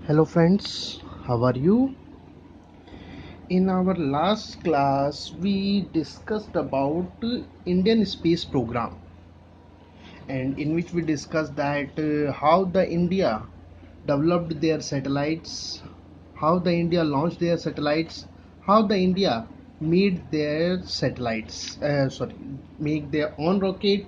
Hello friends, how are you? In our last class we discussed about Indian space program, and in which we discussed that how the India developed their satellites, how the India launched their satellites, how the India made their satellites make their own rocket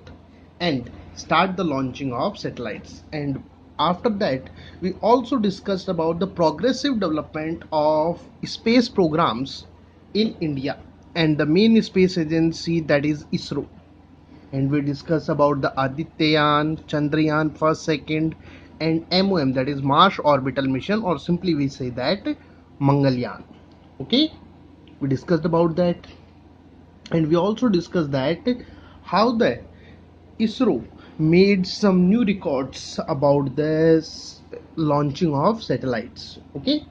and start the launching of satellites. And after that we also discussed about the progressive development of space programs in India and the main space agency, that is ISRO. And we discuss about the Adityayan, Chandrayaan first, second, and MOM, that is Mars Orbital Mission, or simply we say that Mangalyaan. Okay, we discussed about that, and we also discussed that how the ISRO made some new records about this launching of satellites. Okay,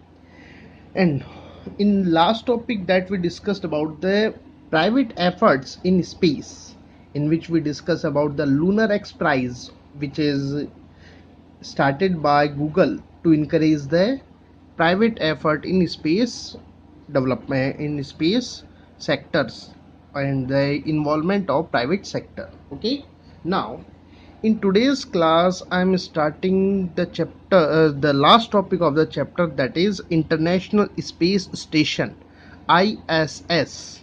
and in last topic that we discussed about the private efforts in space, in which we discuss about the Lunar X Prize, which is started by Google to encourage the private effort in space development, in space sectors, and the involvement of private sector. Okay, now in today's class I'm starting the chapter, the last topic of the chapter, that is International Space Station, ISS.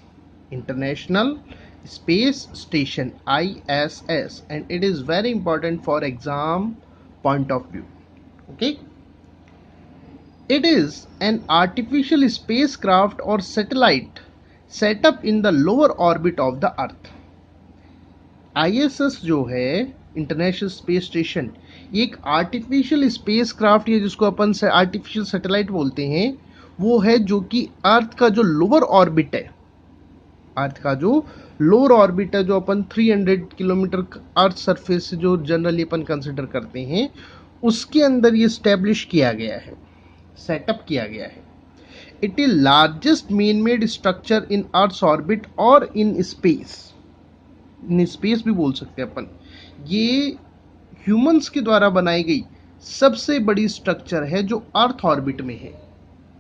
International Space Station, ISS, and it is very important for exam point of view. Okay, it is an artificial spacecraft or satellite set up in the lower orbit of the earth. ISS जो है, international space station, ये एक artificial space craft है जिसको अपन से artificial satellite बोलते हैं। वो है जो कि अर्थ का जो लोअर ऑर्बिट है, अर्थ का जो लोअर ऑर्बिट है, जो अपन 300 किलोमीटर अर्थ सरफेस से जो जनरली अपन कंसिडर करते हैं, उसके अंदर ये स्टैब्लिश किया गया है, सेटअप किया गया है। It is largest main made structure in earth orbit और इन स्पेस, इन स्पेस भी बोल सकते हैं अपन। ये ह्यूमंस के द्वारा बनाई गई सबसे बड़ी स्ट्रक्चर है जो अर्थ ऑर्बिट में है,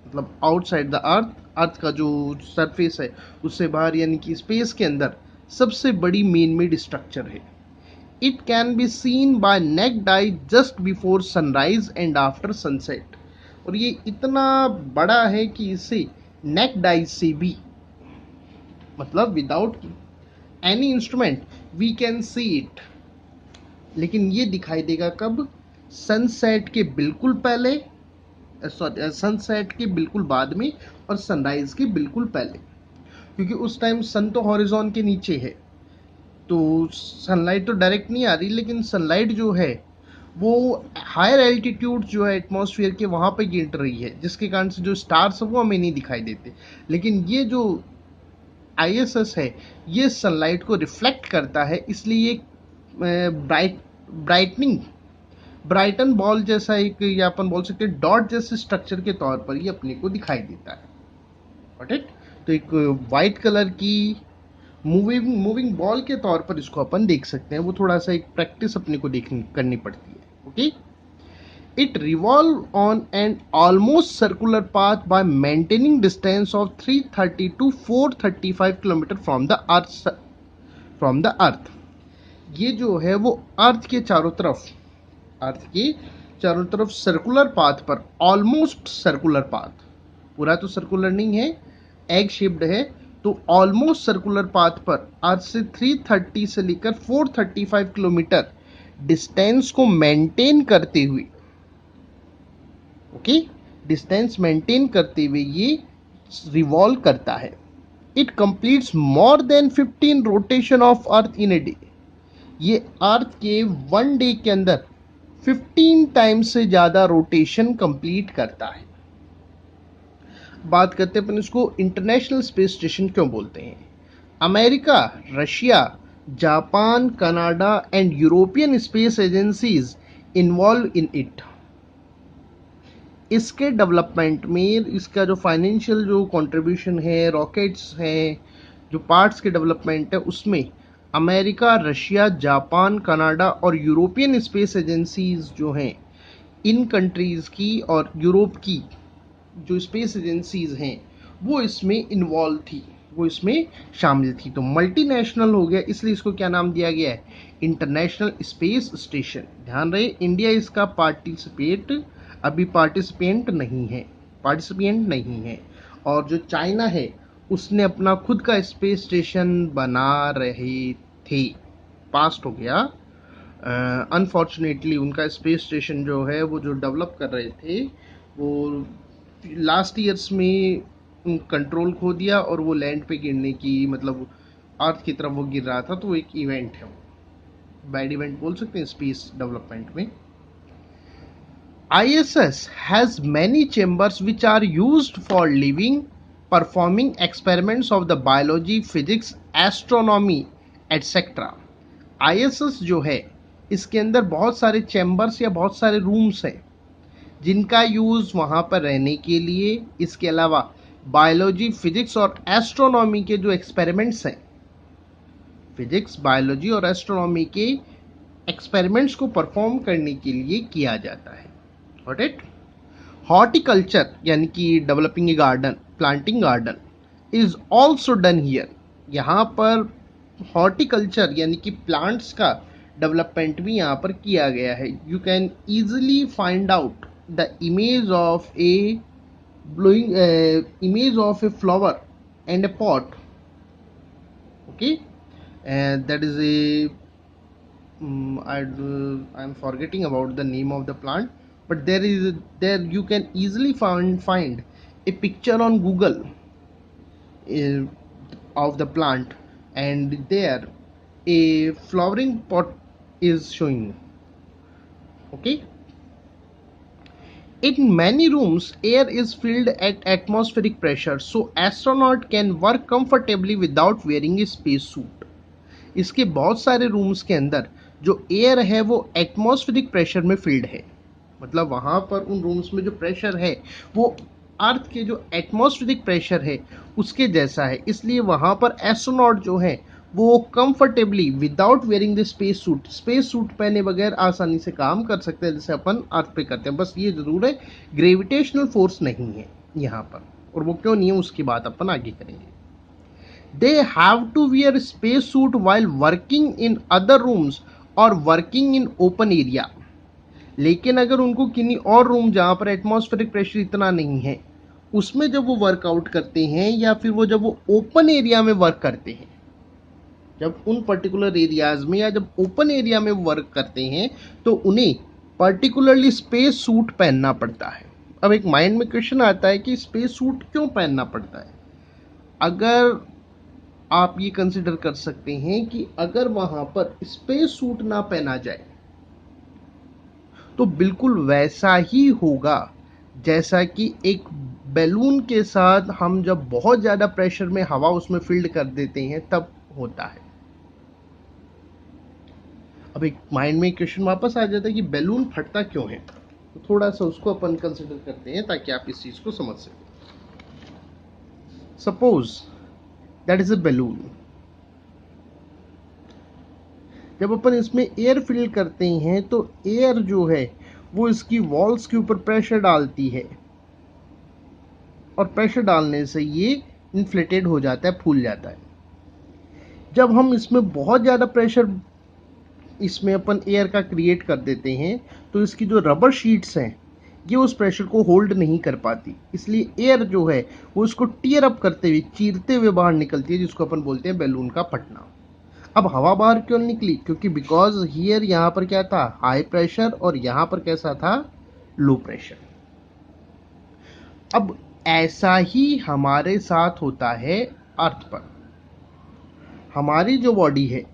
मतलब आउटसाइड द अर्थ, अर्थ का जो सरफेस है उससे बाहर, यानी कि स्पेस के अंदर सबसे बड़ी मेन मेड स्ट्रक्चर है। It can be seen by naked eye just before sunrise and after sunset, और ये इतना बड़ा है कि इसे नेक्ड आई से भी, मतलब without any instrument we can see it, लेकिन ये दिखाई देगा कब? सनसेट के बिल्कुल पहले, सॉरी सनसेट के बिल्कुल बाद में, और सनराइज के बिल्कुल पहले, क्योंकि उस टाइम सन तो हॉरिजॉन के नीचे है, तो सनलाइट तो डायरेक्ट नहीं आ रही, लेकिन सनलाइट जो है वो हायर एल्टीट्यूड जो है एटमॉस्फेयर के वहाँ पे गिर रही है, जिसके कारण से जो स्टार्स है वो हमें नहीं दिखाई देते। लेकिन ये जो ISS है ये सनलाइट को रिफ्लेक्ट करता है, इसलिए ये ब्राइटनिंग, ब्राइटन बॉल जैसा एक, या अपन बोल सकते हैं डॉट जैसे स्ट्रक्चर के तौर पर ये अपने को दिखाई देता है। Got it? तो एक वाइट कलर की मूविंग बॉल के तौर पर इसको अपन देख सकते हैं। वो थोड़ा सा एक प्रैक्टिस अपने को देखनी करनी पड़ती है। Okay, it revolve on an almost circular path by maintaining distance of 330 to 435 km from the earth। ये जो है वो अर्थ के चारों तरफ, अर्थ के चारों तरफ सर्कुलर पाथ पर, ऑलमोस्ट सर्कुलर पाथ, पूरा तो सर्कुलर नहीं है, एग शेप्ड है, तो ऑलमोस्ट सर्कुलर पाथ पर अर्थ से 330 से लेकर 435 किलोमीटर डिस्टेंस को मेंटेन करते हुए, ओके, डिस्टेंस मेंटेन करते हुए ये रिवॉल्व करता है। It completes more than 15 rotation of earth in a day. ये अर्थ के वन डे के अंदर 15 टाइम्स से ज़्यादा रोटेशन कंप्लीट करता है। बात करते हैं अपन इसको इंटरनेशनल स्पेस स्टेशन क्यों बोलते हैं। America, Russia, Japan, Canada and European space agencies involve in it. इसके डेवलपमेंट में इसका जो फाइनेंशियल जो कंट्रीब्यूशन है, रॉकेट्स हैं, जो पार्ट्स के डेवलपमेंट है, उसमें अमेरिका, रशिया, जापान, कनाडा और यूरोपियन स्पेस एजेंसीज जो हैं, इन कंट्रीज़ की और यूरोप की जो स्पेस एजेंसीज हैं वो इसमें इन्वॉल्व थी, वो इसमें शामिल थी। तो मल्टीनेशनल हो गया, इसलिए इसको क्या नाम दिया गया है, इंटरनेशनल स्पेस स्टेशन। ध्यान रहे, इंडिया इसका पार्टिसिपेंट नहीं है, और जो चाइना है उसने अपना खुद का स्पेस स्टेशन बना रहे थे, पास्ट हो गया। अनफॉर्चुनेटली उनका स्पेस स्टेशन जो है वो जो डेवलप कर रहे थे वो लास्ट ईयर्स में कंट्रोल खो दिया और वो लैंड पे गिरने की, मतलब अर्थ की तरफ वो गिर रहा था। तो वो एक इवेंट है, बैड इवेंट बोल सकते हैं स्पेस डेवलपमेंट में। ISS has many chambers which are used for living, performing experiments of the biology, physics, astronomy, etc. ISS जो है इसके अंदर बहुत सारे चैम्बर्स या बहुत सारे रूम्स हैं जिनका यूज़ वहाँ पर रहने के लिए, इसके अलावा बायोलॉजी, फिजिक्स और एस्ट्रोनॉमी के जो एक्सपेरिमेंट्स हैं, फिजिक्स, बायोलॉजी और एस्ट्रोनॉमी के एक्सपेरिमेंट्स को परफॉर्म करने के लिए किया जाता है। Got it? हॉर्टिकल्चर यानी कि developing a garden, planting garden is also done here. यहाँ पर हॉर्टिकल्चर यानी कि प्लांट्स का डेवलपमेंट भी यहाँ पर किया गया है। You can easily find out the image of a flower and a pot, okay, and that is a I'm forgetting about the name of the plant, but there you can easily find a picture on Google of the plant, and there a flowering pot is showing, okay. In many rooms air is filled at atmospheric pressure, so astronaut can work comfortably without wearing a space suit. इसके बहुत सारे rooms के अंदर जो air है वो atmospheric pressure में field है, मतलब वहाँ पर उन रूम्स में जो प्रेशर है वो अर्थ के जो एटमॉस्फेरिक प्रेशर है उसके जैसा है, इसलिए वहाँ पर एस्ट्रोनॉट जो है वो comfortably without wearing the space suit पहने बगैर आसानी से काम कर सकते हैं जैसे अपन अर्थ पे करते हैं। बस ये जरूर है ग्रेविटेशनल फोर्स नहीं है यहाँ पर, और वो क्यों नहीं है उसकी बात अपन आगे करेंगे। They have to wear space suit while working in other rooms or working in open area. लेकिन अगर उनको किन्हीं और रूम जहाँ पर एटमॉस्फेरिक प्रेशर इतना नहीं है उसमें जब वो वर्कआउट करते हैं, या फिर वो जब वो ओपन एरिया में वर्क करते हैं, जब उन पर्टिकुलर एरियाज में या जब ओपन एरिया में वर्क करते हैं तो उन्हें पर्टिकुलरली स्पेस सूट पहनना पड़ता है। अब एक माइंड में क्वेश्चन आता है कि स्पेस सूट क्यों पहनना पड़ता है। अगर आप ये कंसिडर कर सकते हैं कि अगर वहां पर स्पेस सूट ना पहना जाए तो बिल्कुल वैसा ही होगा जैसा कि एक बैलून के साथ हम जब बहुत ज़्यादा प्रेशर में हवा उसमें फिल्ड कर देते हैं तब होता है। अब एक माइंड में क्वेश्चन वापस आ जाता है कि बैलून फटता क्यों है, तो थोड़ा सा उसको अपन कंसिडर करते हैं ताकि आप इस चीज़ को समझ सकें। Suppose that is a balloon. जब अपन इसमें एयर फिल करते हैं तो एयर जो है वो इसकी वॉल्स के ऊपर प्रेशर डालती है, और प्रेशर डालने से ये इन्फ्लेटेड हो जाता है, फूल जाता है। जब हम इसमें बहुत ज़्यादा प्रेशर इसमें अपन एयर का क्रिएट कर देते हैं तो इसकी जो रबर शीट्स हैं ये उस प्रेशर को होल्ड नहीं कर पाती, इसलिए एयर जो है वो इसको टीयर अप करते हुए, चीरते हुए बाहर निकलती है, जिसको अपन बोलते हैं बैलून का फटना। अब हवा बाहर क्यों निकली, क्योंकि बिकॉज हियर यहाँ पर क्या था, हाई प्रेशर, और यहाँ पर कैसा था, लो प्रेशर। अब ऐसा ही हमारे साथ होता है अर्थ पर। हमारी जो बॉडी है,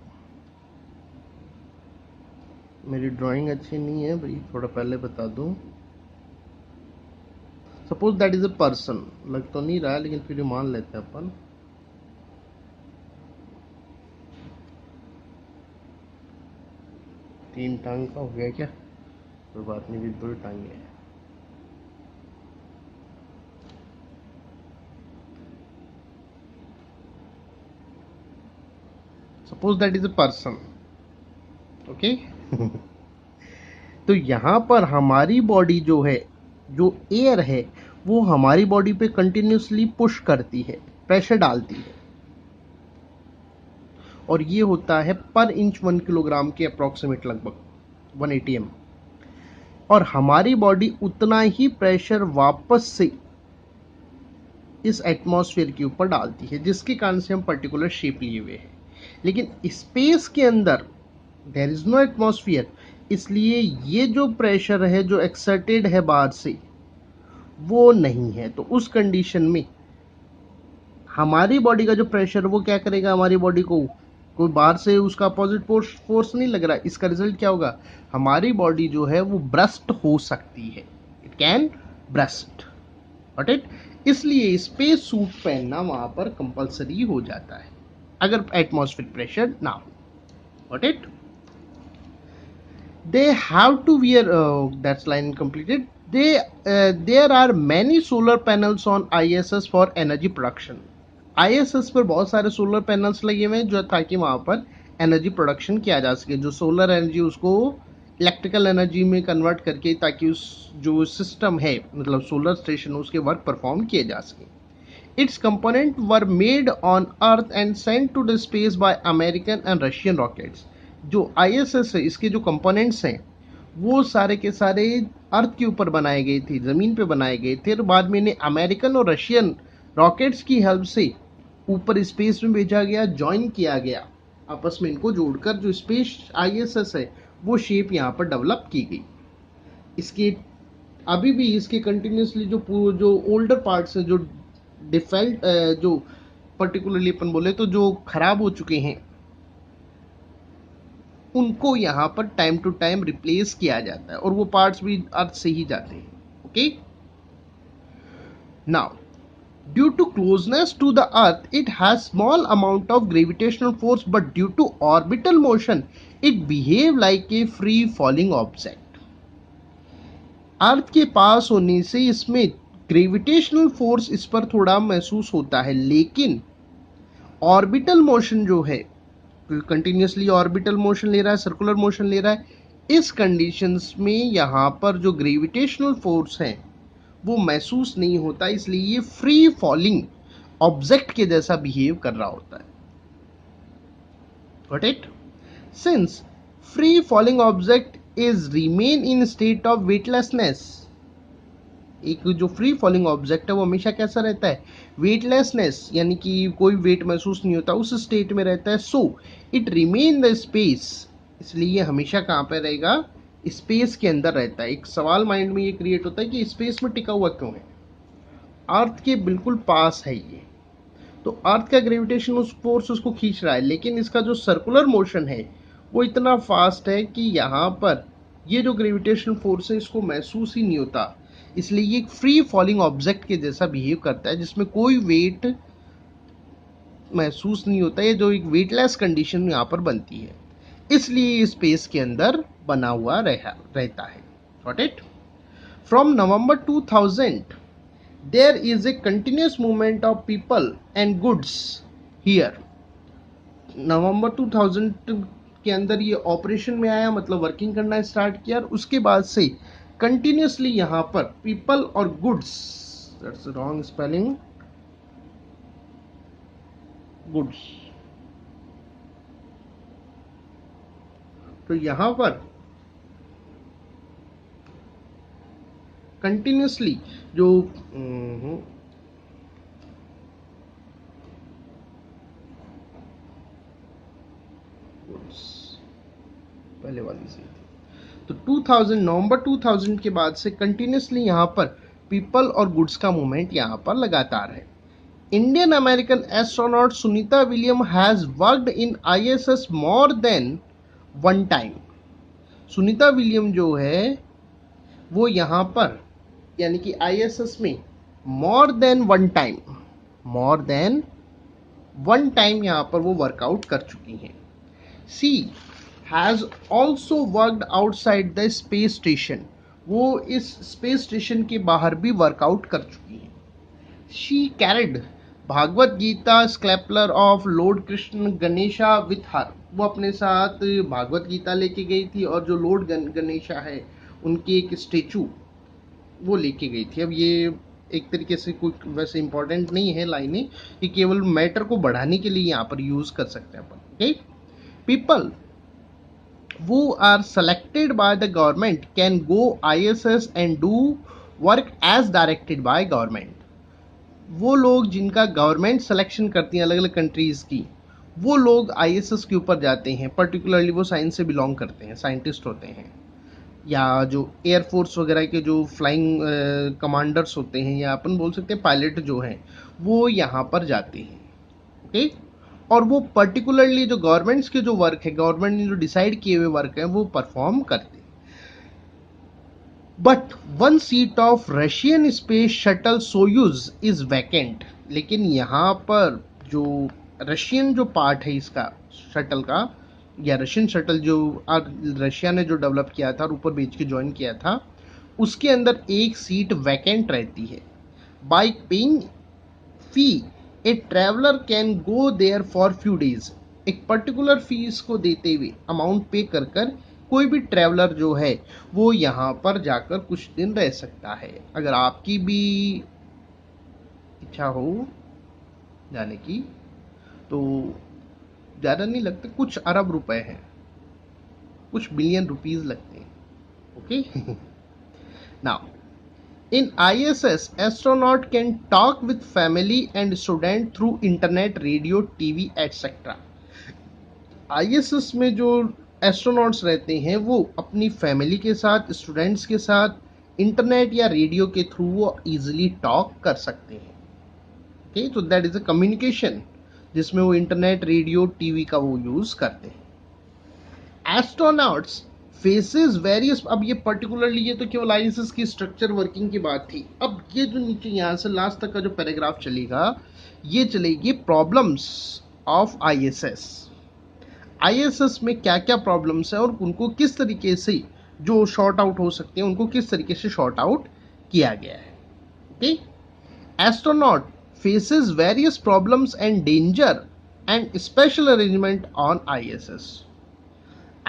मेरी ड्राइंग अच्छी नहीं है भाई, थोड़ा पहले बता दूं। Suppose that is a person, लग तो नहीं रहा है लेकिन फिर मान लेते हैं अपन। तीन टांग का हो गया क्या, कोई बात नहीं, भी दो टांगे हैं। Suppose that is a person, okay. तो यहाँ पर हमारी बॉडी जो है, जो एयर है, वो हमारी बॉडी पे कंटिन्यूसली पुश करती है, प्रेशर डालती है, और ये होता है पर इंच 1 किलोग्राम के अप्रॉक्सीमेट, लगभग 180 mm। और हमारी बॉडी उतना ही प्रेशर वापस से इस एटमॉस्फेयर के ऊपर डालती है, जिसके कारण से हम पर्टिकुलर शेप लिए हुए हैं। लेकिन स्पेस के अंदर देयर इज नो एटमॉस्फेयर, इसलिए ये जो प्रेशर है जो एक्सर्टेड है बाहर से, वो नहीं है। तो उस कंडीशन में हमारी बॉडी का जो प्रेशर, वो क्या करेगा, हमारी बॉडी को कोई बाहर से उसका अपोजिट फोर्स नहीं लग रहा। इसका रिजल्ट क्या होगा, हमारी बॉडी जो है वो ब्रस्ट हो सकती है, it can burst, got it. इसलिए स्पेस सूट पहनना वहां पर कंपलसरी हो जाता है अगर एटमॉस्फेरिक प्रेशर ना हो, got it. They have to wear, that's line completed. There are many solar panels on ISS for energy production. ISS पर बहुत सारे सोलर पैनल्स लगे हुए हैं जो, ताकि वहाँ पर एनर्जी प्रोडक्शन किया जा सके, जो सोलर एनर्जी उसको इलेक्ट्रिकल एनर्जी में कन्वर्ट करके, ताकि उस जो सिस्टम है, मतलब सोलर स्टेशन, उसके वर्क परफॉर्म किए जा सके। Its component were made on earth and sent to the space by American and Russian rockets. जो ISS है, इसके जो कंपोनेंट्स हैं, वो सारे के सारे अर्थ के ऊपर बनाए गए थे, ज़मीन पे बनाए गए थे, और बाद में इन्हें अमेरिकन और रशियन रॉकेट्स की हेल्प से ऊपर स्पेस में भेजा गया, ज्वाइन किया गया, आपस में इनको जोड़कर जो स्पेस ISS है, वो शेप यहाँ पर डेवलप की गई। इसके अभी भी इसके कंटिन्यूसली जो ओल्डर पार्ट्स हैं, जो डिफेल्ट, जो पर्टिकुलरली अपन बोले तो जो खराब हो चुके हैं, उनको यहाँ पर टाइम टू टाइम रिप्लेस किया जाता है, और वो पार्ट्स भी अर्थ से ही जाते हैं, okay. Now due to closeness to the earth it has small amount of gravitational force, but due to orbital motion it behave like a free falling object. Earth के पास होने से इसमें ग्रेविटेशनल फोर्स इस पर थोड़ा महसूस होता है, लेकिन ऑर्बिटल मोशन जो है, कंटिन्यूसली ऑर्बिटल मोशन ले रहा है, सर्कुलर मोशन ले रहा है, इस कंडीशंस में यहाँ पर जो ग्रेविटेशनल फोर्स है वो महसूस नहीं होता, इसलिए ये फ्री फॉलिंग ऑब्जेक्ट के जैसा बिहेव कर रहा होता है, got it. Since free falling object is remain in state of weightlessness, एक जो फ्री फॉलिंग ऑब्जेक्ट है वो हमेशा कैसा रहता है, वेटलेसनेस, यानी कि कोई वेट महसूस नहीं होता, उस स्टेट में रहता है। So it remain the space, इसलिए हमेशा कहाँ पे रहेगा, स्पेस के अंदर रहता है। एक सवाल माइंड में ये क्रिएट होता है कि स्पेस में टिका हुआ क्यों है, अर्थ के बिल्कुल पास है ये, तो अर्थ का ग्रेविटेशन फोर्स उसको खींच रहा है, लेकिन इसका जो सर्कुलर मोशन है वो इतना फास्ट है कि यहाँ पर ये जो ग्रेविटेशन फोर्स है इसको महसूस ही नहीं होता, इसलिए ये एक फ्री फॉलिंग ऑब्जेक्ट के जैसा बिहेव करता है, जिसमें कोई वेट महसूस नहीं होता है, जो एक वेटलेस कंडीशन यहाँ पर बनती है, इसलिए स्पेस के अंदर बना हुआ रहता है, got it. From November 2000 there is a continuous movement of people and goods here. नवंबर 2000 के अंदर ये ऑपरेशन में आया, मतलब वर्किंग करना स्टार्ट किया, और उसके बाद से कंटिन्यूसली यहाँ पर पीपल और goods, that's wrong spelling, goods, तो यहाँ पर कंटिन्यूसली जो पहले वाली से, तो 2000 नवंबर 2000 के बाद से कंटिन्यूसली यहाँ पर पीपल और गुड्स का मूवमेंट यहाँ पर लगातार है। Indian American astronaut Sunita William has worked in ISS more than one time. Sunita William जो है वो यहाँ पर, यानी कि ISS में मोर देन वन टाइम यहाँ पर वो वर्कआउट कर चुकी हैं। She has also worked outside the space station, वो इस स्पेस स्टेशन के बाहर भी वर्कआउट कर चुकी हैं। She carried Bhagavad Gita scripture of Lord Krishna Ganesha with her, वो अपने साथ भागवत गीता लेके गई थी और जो लॉर्ड गणेशा है उनकी एक स्टेचू वो लेके गई थी। अब ये एक तरीके से कोई वैसे इंपॉर्टेंट नहीं है लाइनें, कि केवल मैटर को बढ़ाने के लिए यहाँ पर यूज कर सकते हैं अपन। Okay, people who are selected by the government can go ISS and do work as directed by government। वो लोग जिनका गवर्नमेंट सिलेक्शन करती है अलग अलग कंट्रीज की, वो लोग ISS के ऊपर जाते हैं। पर्टिकुलरली वो साइंस से बिलोंग करते हैं, साइंटिस्ट होते हैं, या जो एयरफोर्स वगैरह के जो फ्लाइंग कमांडर्स होते हैं, या अपन बोल सकते हैं पायलट जो हैं, वो यहाँ पर जाते हैं। ओके, और वो पर्टिकुलरली जो गवर्नमेंट्स के जो वर्क है, गवर्नमेंट ने जो डिसाइड किए हुए वर्क है, वो परफॉर्म करते हैं। But one seat of Russian space shuttle Soyuz is vacant. लेकिन यहाँ पर जो रशियन जो पार्ट है इसका शटल का, या रशियन शटल जो रशिया ने जो डेवलप किया था और ऊपर भेज के ज्वाइन किया था, उसके अंदर एक सीट वैकेंट रहती है। By paying fee a traveller can go there for few days. एक पर्टिकुलर फीस को देते हुए, अमाउंट पे कर कर कोई भी ट्रैवलर जो है वो यहाँ पर जाकर कुछ दिन रह सकता है। अगर आपकी भी इच्छा हो जाने की तो ज़्यादा नहीं लगते, कुछ अरब रुपए हैं, कुछ बिलियन रुपीस लगते हैं। Okay, now in ISS, astronaut can talk with family and student through internet, radio, TV, etc. ISS में जो एस्ट्रोनॉट्स रहते हैं वो अपनी फैमिली के साथ, स्टूडेंट्स के साथ इंटरनेट या रेडियो के थ्रू वो इजीली टॉक कर सकते हैं। ओके, तो दैट इज अ कम्युनिकेशन जिसमें वो इंटरनेट, रेडियो, टीवी का वो यूज करते हैं। एस्ट्रोनॉट्स फेसेस वेरियस, अब ये पर्टिकुलरली ये तो केवल ISS की स्ट्रक्चर वर्किंग की बात थी। अब ये जो नीचे यहाँ से लास्ट तक का जो पैराग्राफ चलेगा, ये चलेगी प्रॉब्लम्स ऑफ ISS। ISS में क्या क्या प्रॉब्लम्स है और उनको किस तरीके से जो शॉर्ट आउट हो सकते हैं, उनको किस तरीके से शॉर्ट आउट किया गया है। Okay, astronaut faces various problems and danger and special arrangement on ISS।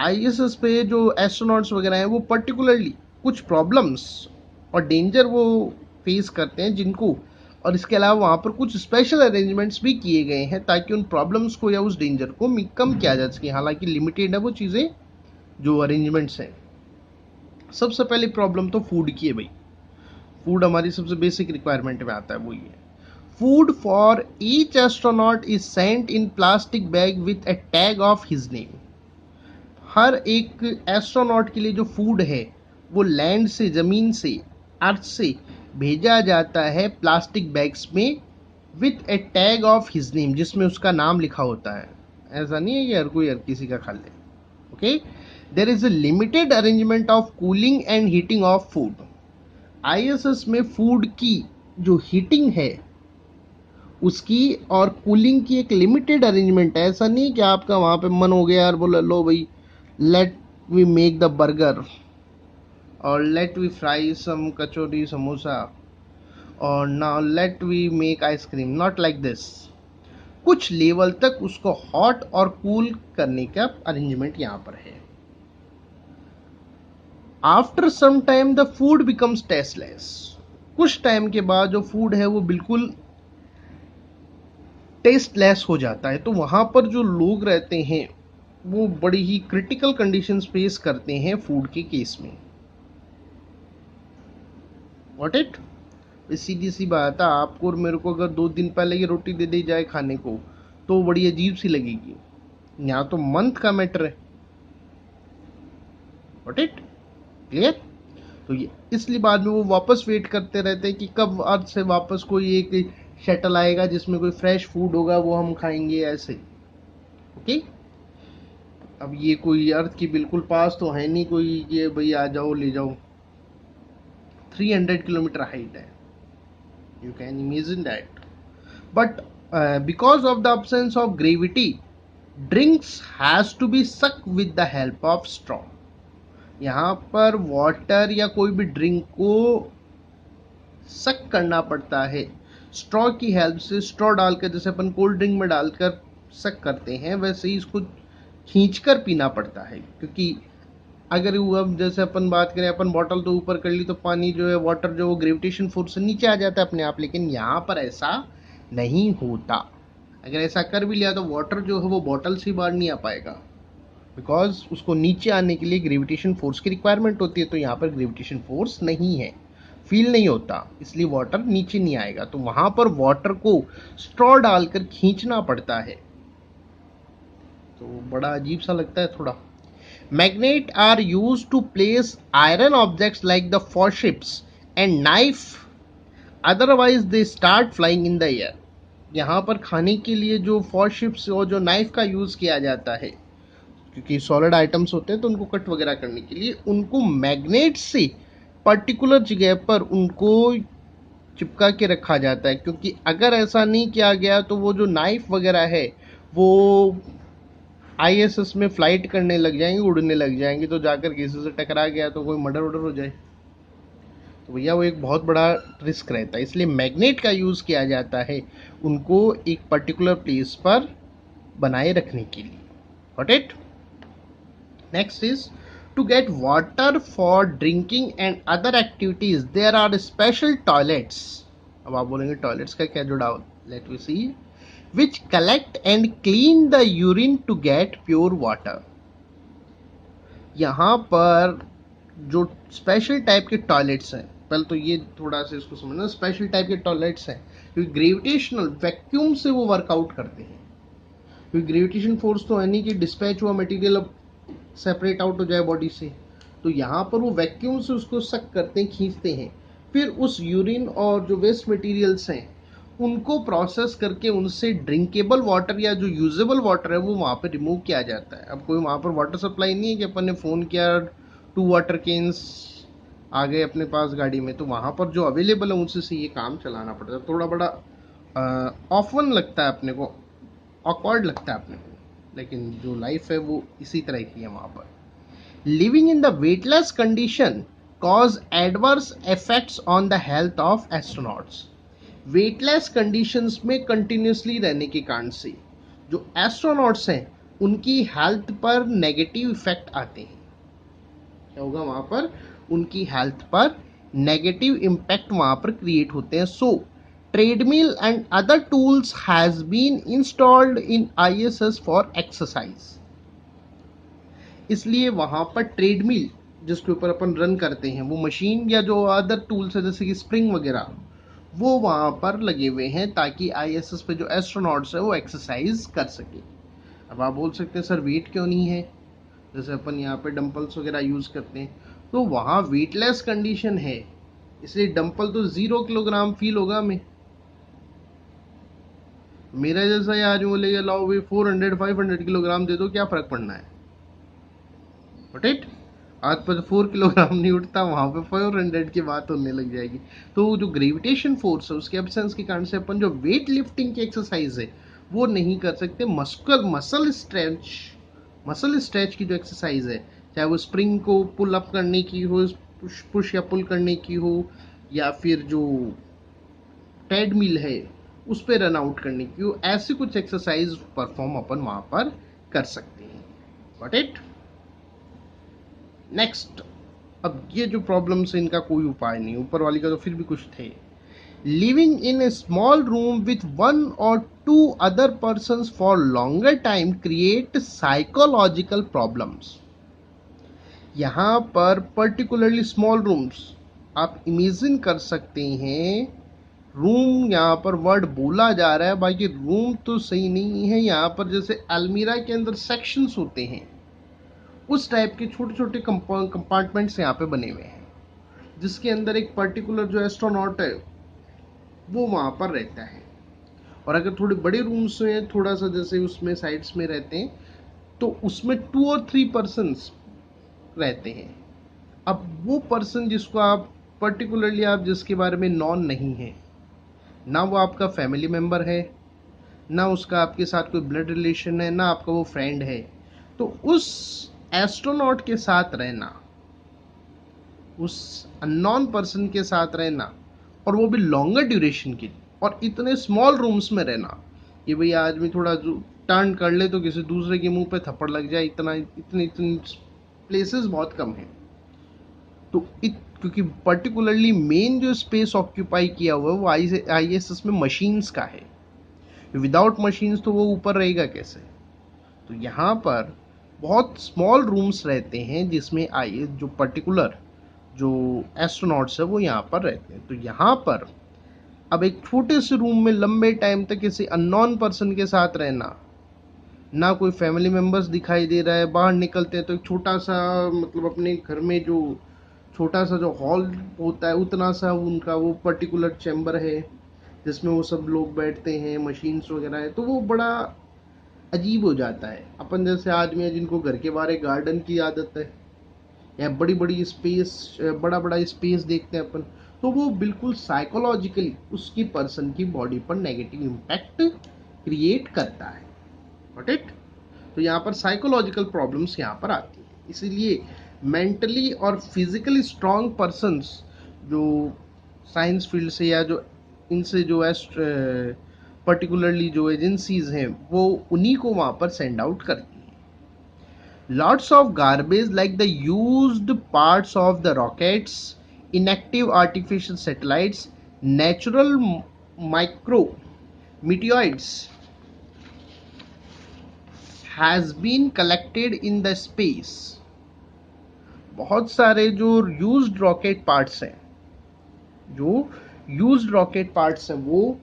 ISS पे जो एस्ट्रोनॉट्स वगैरह हैं वो पर्टिकुलरली कुछ प्रॉब्लम्स और डेंजर वो फेस करते हैं जिनको, और इसके अलावा वहाँ पर कुछ स्पेशल अरेंजमेंट्स भी किए गए हैं ताकि उन प्रॉब्लम्स को या उस डेंजर को कम किया जा सके। हालांकि लिमिटेड है वो चीज़ें, जो अरेंजमेंट्स हैं। सबसे पहली प्रॉब्लम तो फूड की है भाई। फूड हमारी सबसे बेसिक रिक्वायरमेंट में आता है, वो ये food for each astronaut is sent in plastic bag with a tag of his name. हर एक एस्ट्रोनॉट के लिए जो फूड है वो लैंड से, ज़मीन से, अर्थ से भेजा जाता है प्लास्टिक बैग्स में with a tag of his name, जिसमें उसका नाम लिखा होता है। ऐसा नहीं है कि हर कोई हर किसी का खा ले। Okay, there is a limited arrangement of cooling and heating of food. ISS में फूड की जो हीटिंग है उसकी और कूलिंग की एक लिमिटेड अरेंजमेंट है। ऐसा नहीं कि आपका वहाँ पे मन हो गया यार, बोला लो भाई let we make the burger or let we fry some kachori samosa or now let we make ice cream, not like this। कुछ लेवल तक उसको हॉट और कूल करने का अरेंजमेंट यहाँ पर है। After some time the food becomes tasteless. कुछ टाइम के बाद जो फूड है वो बिल्कुल टेस्टलेस हो जाता है। तो वहाँ पर जो लोग रहते हैं वो बड़ी ही क्रिटिकल कंडीशंस फेस करते हैं फूड के केस में। व्हाट इट, सीधी सी बात है, आपको और मेरे को अगर 2 दिन पहले ये रोटी दे दी जाए खाने को तो बड़ी अजीब सी लगेगी। यहाँ तो मंथ का मैटर है। What it, clear. तो ये इसलिए बाद में वो वापस वेट करते रहते हैं कि कब अर्थ से वापस कोई एक शटल आएगा जिसमें कोई फ्रेश फूड होगा, वो हम खाएंगे ऐसे। ओके, अब ये कोई अर्थ की बिल्कुल पास तो है नहीं कोई ये भाई आ जाओ ले जाओ। 300 किलोमीटर हाइट है, you can imagine that. But because of the absence of gravity drinks has to be suck with the help of straw. यहाँ पर वाटर या कोई भी ड्रिंक को सक करना पड़ता है स्ट्रॉ की हेल्प से, स्ट्रॉ डालकर जैसे अपन कोल्ड ड्रिंक में डालकर सक करते हैं, वैसे ही इसको खींचकर पीना पड़ता है। क्योंकि अगर वो अब जैसे अपन बात करें, अपन बॉटल तो ऊपर कर ली तो पानी जो है, वाटर जो, वो ग्रेविटेशन फोर्स से नीचे आ जाता है अपने आप, लेकिन यहाँ पर ऐसा नहीं होता। अगर ऐसा कर भी लिया तो वाटर जो है वो बॉटल से बाहर नहीं आ पाएगा, बिकॉज उसको नीचे आने के लिए ग्रेविटेशन फोर्स की रिक्वायरमेंट होती है। तो यहाँ पर ग्रेविटेशन फोर्स नहीं है, फील नहीं होता, इसलिए वाटर नीचे नहीं आएगा। तो वहां पर वाटर को स्ट्रॉ डालकर खींचना पड़ता है। तो बड़ा अजीब सा लगता है थोड़ा। Magnet are use to place iron objects like the forceps and knife, otherwise they start flying in the air. यहाँ पर खाने के लिए जो फॉरशिप्स और जो नाइफ का यूज किया जाता है, क्योंकि सॉलिड आइटम्स होते हैं तो उनको कट वगैरह करने के लिए उनको मैग्नेट से पर्टिकुलर जगह पर उनको चिपका के रखा जाता है। क्योंकि अगर ऐसा नहीं किया गया तो वो जो नाइफ वगैरह है वो आईएसएस में फ्लाइट करने लग जाएंगे, उड़ने लग जाएंगे, तो जाकर किसी से टकरा गया तो कोई मर्डर वर्डर हो जाए, तो भैया वो एक बहुत बड़ा रिस्क रहता है। इसलिए मैग्नेट का यूज़ किया जाता है उनको एक पर्टिकुलर प्लेस पर बनाए रखने के लिए। Got it? Next is to get water for drinking and other activities there are special toilets. अब आप बोलेंगे टॉयलेट्स का क्या जुड़ाव? Let we see. which collect and clean the urine to get pure water। यहाँ पर जो स्पेशल टाइप के टॉयलेट्स हैं, पहले तो ये थोड़ा सा इसको समझना, स्पेशल टाइप के टॉयलेट्स हैं क्योंकि ग्रेविटेशनल वैक्यूम से वो वर्कआउट करते हैं। क्योंकि ग्रेविटेशन फोर्स तो है नहीं कि डिस्पैच हुआ मटेरियल अब सेपरेट आउट हो जाए बॉडी से, तो यहाँ पर वो वैक्यूम से उसको सक करते हैं, खींचते हैं, फिर उस यूरिन और जो वेस्ट मटेरियल्स हैं उनको प्रोसेस करके उनसे ड्रिंकेबल वाटर या जो यूजेबल वाटर है वो वहाँ पे रिमूव किया जाता है। अब कोई वहाँ पर वाटर सप्लाई नहीं है कि अपन ने फ़ोन किया 2 वाटर केन्स आ गए अपने पास गाड़ी में, तो वहाँ पर जो अवेलेबल है उनसे से ये काम चलाना पड़ता है। थोड़ा बड़ा ऑफन लगता है अपने को, ऑकवर्ड लगता है अपने को, लेकिन जो लाइफ है वो इसी तरह की है वहाँ पर। Living in the weightless condition cause adverse effects on the health of astronauts. Weightless conditions में कंटिन्यूसली रहने के कारण से जो एस्ट्रोनॉट्स हैं उनकी हेल्थ पर नेगेटिव इफेक्ट आते हैं। क्या होगा वहाँ पर? उनकी हेल्थ पर नेगेटिव इम्पैक्ट वहाँ पर क्रिएट होते हैं। So treadmill and other tools has been installed in ISS for exercise. इसलिए वहाँ पर ट्रेडमिल जिसके ऊपर अपन रन करते हैं, वो मशीन या जो अदर टूल्स है जैसे कि स्प्रिंग वगैरह, वो वहाँ पर लगे हुए हैं ताकि आईएसएस पे जो एस्ट्रोनॉट्स है वो एक्सरसाइज कर सके। अब आप बोल सकते हैं सर वेट क्यों नहीं है, जैसे अपन यहाँ पे डंपल्स वगैरह यूज़ करते हैं, तो वहाँ वेटलेस कंडीशन है इसलिए डंपल तो 0 किलोग्राम फील होगा हमें। मेरा जैसा ही आज बोलेगा लाओ भाई 400-500 किलोग्राम दे दो, क्या फ़र्क पड़ना है? बट इट आज पर 4 किलोग्राम नहीं उठता, वहाँ पे 400 की बात होने लग जाएगी। तो जो ग्रेविटेशन फोर्स है उसके एब्सेंस के कारण से अपन जो वेट लिफ्टिंग की एक्सरसाइज है वो नहीं कर सकते। मसल स्ट्रेच की जो एक्सरसाइज है, चाहे वो स्प्रिंग को पुल अप करने की हो, पुश या पुल करने की हो, या फिर जो ट्रेडमिल है उस पर रन आउट करने की हो, ऐसी कुछ एक्सरसाइज परफॉर्म अपन वहाँ पर कर सकते हैं। Got it? नेक्स्ट, अब ये जो प्रॉब्लम्स है इनका कोई उपाय नहीं, ऊपर वाली का तो फिर भी कुछ थे। Living in A small room with 1 or 2 other persons for longer time create psychological problems. यहाँ पर पर्टिकुलरली स्मॉल रूम्स आप इमेजिन कर सकते हैं। रूम यहाँ पर वर्ड बोला जा रहा है, बाकी रूम तो सही नहीं है। यहाँ पर जैसे अलमीरा के अंदर सेक्शंस होते हैं, उस टाइप के छोटे छोटे कंपार्टमेंट्स यहाँ पे बने हुए हैं, जिसके अंदर एक पर्टिकुलर जो एस्ट्रोनॉट है वो वहाँ पर रहता है। और अगर थोड़े बड़े रूम्स हैं, थोड़ा सा जैसे उसमें साइड्स में रहते हैं, तो उसमें 2 or 3 पर्सन्स रहते हैं। अब वो पर्सन जिसको आप पर्टिकुलरली आप जिसके बारे में नॉन नहीं है, ना वो आपका फैमिली मेम्बर है, ना उसका आपके साथ कोई ब्लड रिलेशन है, ना आपका वो फ्रेंड है, तो उस एस्ट्रोनॉट के साथ रहना, उस अननोन पर्सन के साथ रहना, और वो भी लॉन्गर ड्यूरेशन के लिए, और इतने स्मॉल रूम्स में रहना कि भाई आदमी थोड़ा जो टर्न कर ले तो किसी दूसरे के मुंह पे थप्पड़ लग जाए, इतना इतनी इतनी प्लेसेस बहुत कम है। तो क्योंकि पर्टिकुलरली मेन जो स्पेस ऑक्यूपाई किया हुआ है वो ISS में मशीन्स का है। विदाउट मशीन्स तो वो ऊपर रहेगा कैसे। तो यहाँ पर बहुत स्मॉल रूम्स रहते हैं जिसमें आई जो पर्टिकुलर जो एस्ट्रोनॉट्स है वो यहाँ पर रहते हैं। तो यहाँ पर अब एक छोटे से रूम में लंबे टाइम तक किसी अननोन पर्सन के साथ रहना, ना कोई फैमिली मेम्बर्स दिखाई दे रहा है, बाहर निकलते हैं तो एक छोटा सा मतलब अपने घर में जो छोटा सा जो हॉल होता है उतना सा उनका वो पर्टिकुलर चैम्बर है जिसमें वो सब लोग बैठते हैं, मशीन्स वगैरह है, तो वो बड़ा अजीब हो जाता है। अपन जैसे आदमी है जिनको घर के बाहर एक गार्डन की आदत है या बड़ी बड़ी स्पेस, बड़ा बड़ा स्पेस देखते हैं अपन, तो वो बिल्कुल साइकोलॉजिकली उसकी पर्सन की बॉडी पर नेगेटिव इम्पैक्ट क्रिएट करता है। Got it. तो यहाँ पर साइकोलॉजिकल प्रॉब्लम्स यहाँ पर आती है। इसीलिए मेंटली और फिजिकली स्ट्रांग पर्सन्स जो साइंस फील्ड से या जो इनसे जो है पर्टिकुलरली जो एजेंसीज हैं वो उन्हीं को वहाँ पर सेंड आउट करती हैं। Lots of garbage like the used parts of the rockets, inactive artificial satellites, natural micro meteoroids has been collected in the space. बहुत सारे जो यूज्ड रॉकेट पार्ट्स हैं, जो यूज्ड रॉकेट पार्ट्स हैं वो,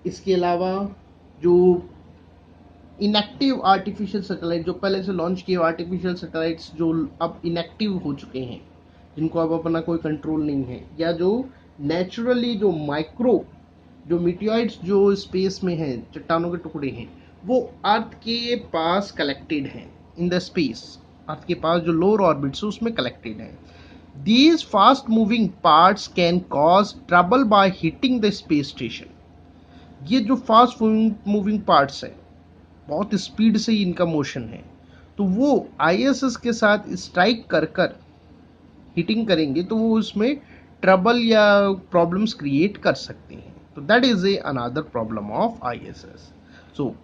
इसके अलावा जो इनएक्टिव आर्टिफिशियल सैटेलाइट जो पहले से लॉन्च किए आर्टिफिशियल सैटेलाइट्स जो अब इनएक्टिव हो चुके हैं, जिनको अब अपना कोई कंट्रोल नहीं है, या जो नेचुरली जो माइक्रो जो मीटियोइड्स जो स्पेस में हैं, चट्टानों के टुकड़े हैं, वो अर्थ के पास कलेक्टेड हैं इन द स्पेस। अर्थ के पास जो लोअर ऑर्बिट्स है उसमें कलेक्टेड हैं। These fast moving parts can cause trouble by hitting the space station. ये जो फास्ट मूविंग पार्ट्स हैं, बहुत स्पीड से इनका मोशन है, तो वो ISS के साथ स्ट्राइक कर कर हिटिंग करेंगे तो वो उसमें ट्रबल या प्रॉब्लम्स क्रिएट कर सकते हैं। तो that is a another problem of ISS। So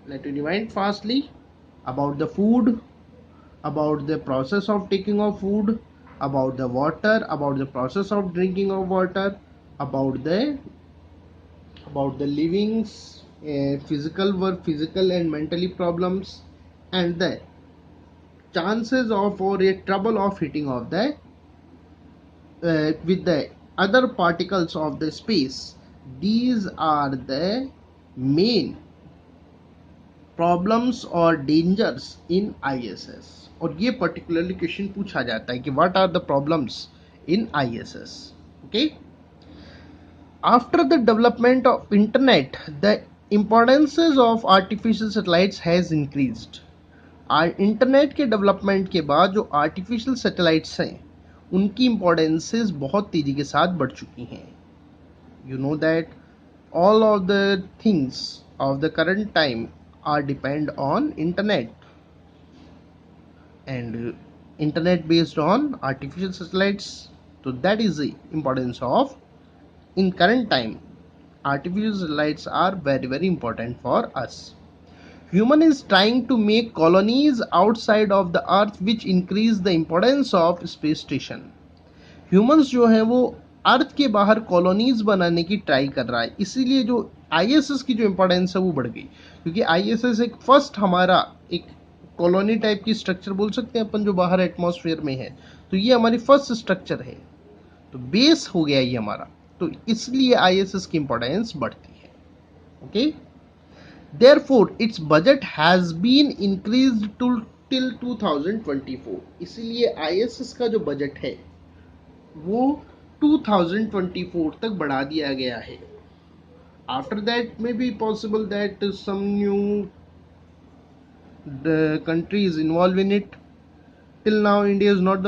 let you rewind fastly about the food, about the process of taking of food, about the water, about the process of drinking of water, about the livings, physical and mentally problems, and the chances of or a trouble of hitting of the with the other particles of the space. These are the main problems और dangers in ISS। और ये particularly question पूछा जाता है कि what are the problems in ISS। Okay, after the development of internet the importances of artificial satellites has increased. Internet के development के बाद जो आर्टिफिशियल सैटेलाइट्स हैं उनकी इम्पोर्टेंसेस बहुत तेजी के साथ बढ़ चुकी हैं। You know that all of the things of the current time are depend on internet, and internet based on artificial satellites. So that is the importance of, in current time, artificial satellites are very very important for us. Human is trying to make colonies outside of the earth which increase the importance of space station. Humans जो है वो अर्थ के बाहर colonies बनाने की try कर रहा है, इसीलिए जो ISS की जो इम्पोर्टेंस है वो बढ़ गई, क्योंकि ISS एक फर्स्ट हमारा एक कॉलोनी टाइप की स्ट्रक्चर बोल सकते हैं अपन जो बाहर एटमॉस्फेयर में है, तो ये हमारी फर्स्ट स्ट्रक्चर है, तो बेस हो गया ये हमारा, तो इसलिए ISS की इम्पोर्टेंस बढ़ती है। Okay, therefore its budget has been increased to till 2024। इसीलिए ISS का जो बजट है वो 2024 तक बढ़ा दिया गया है। After that may be possible that some new country is involved in it. Till now India is not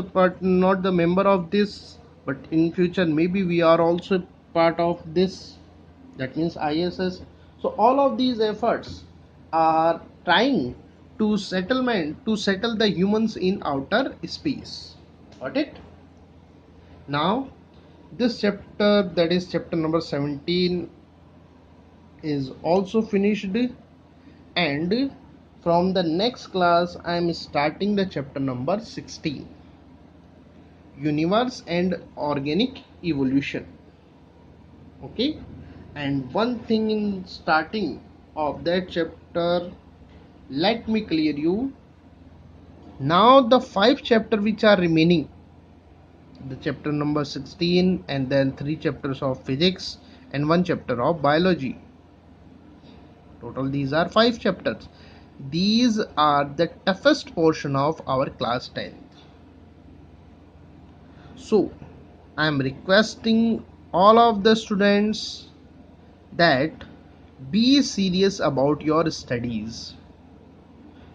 the member of this, but in future maybe we are also part of this, that means ISS. So all of these efforts are trying to settle the humans in outer space. Got it? Now this chapter, that is chapter number 17, is also finished, and from the next class I am starting the chapter number 16, universe and organic evolution. Okay, and one thing in starting of that chapter, let me clear you. Now the 5 chapters which are remaining, the chapter number 16 and then 3 chapters of physics and 1 chapter of biology, total these are 5 chapters. These are the toughest portion of our class 10th. So I am requesting all of the students that be serious about your studies.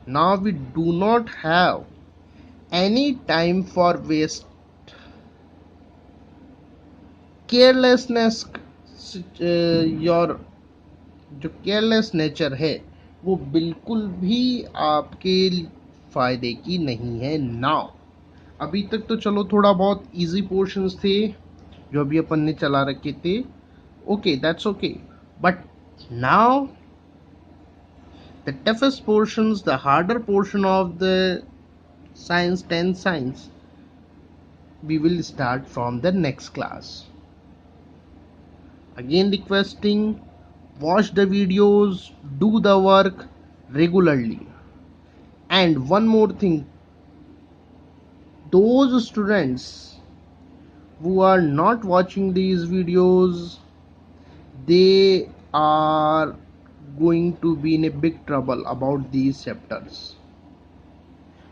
Now we do not have any time for waste. Carelessness, your जो careless nature है वो बिल्कुल भी आपके फायदे की नहीं है। नाउ अभी तक तो चलो थोड़ा बहुत इजी पोर्शंस थे जो अभी अपन ने चला रखे थे, okay that's okay, but now the toughest portions, the harder portion of the science 10 science, we will start from the next class. Again requesting, watch the videos, do the work regularly. And one more thing, those students who are not watching these videos, they are going to be in a big trouble about these chapters,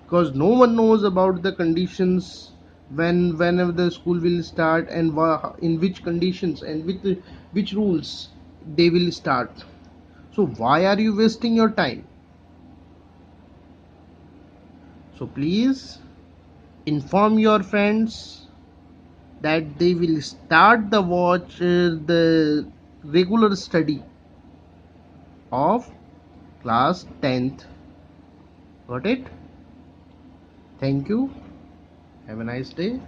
because no one knows about the conditions whenever the school will start and in which conditions and with which rules they will start. So why are you wasting your time? So please inform your friends that they will start the the regular study of class 10th. Got it? Thank you. Have a nice day.